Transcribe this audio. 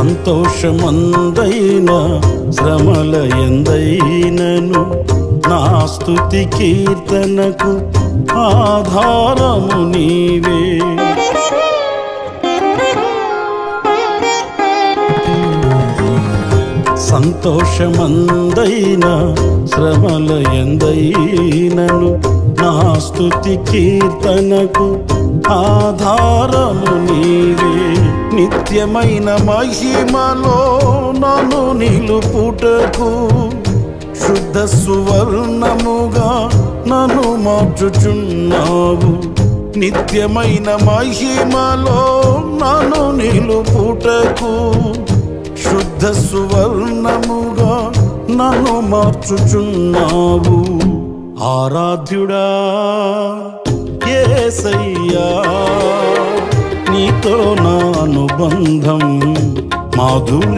సంతోషమందైన శ్రమల ఎందైనను నా స్తుతి కీర్తనకు ఆధారము నీవే. సంతోషమందైన శ్రమల ఎందైనను నా స్తుతి కీర్తనకు ఆధారము నీవే. నిత్యమైన మహిమలో నన్ను నిలుపుటకు శుద్ధ సువర్ణముగా నన్ను మార్చుచున్నావు. నిత్యమైన మహిమలో నన్ను నిలుపుటకు శుద్ధ సువర్ణముగా నన్ను మార్చుచున్నావు. ఆరాధ్యుడా యేసయ్యా, నీతో నా అనుబంధం మాధుర్య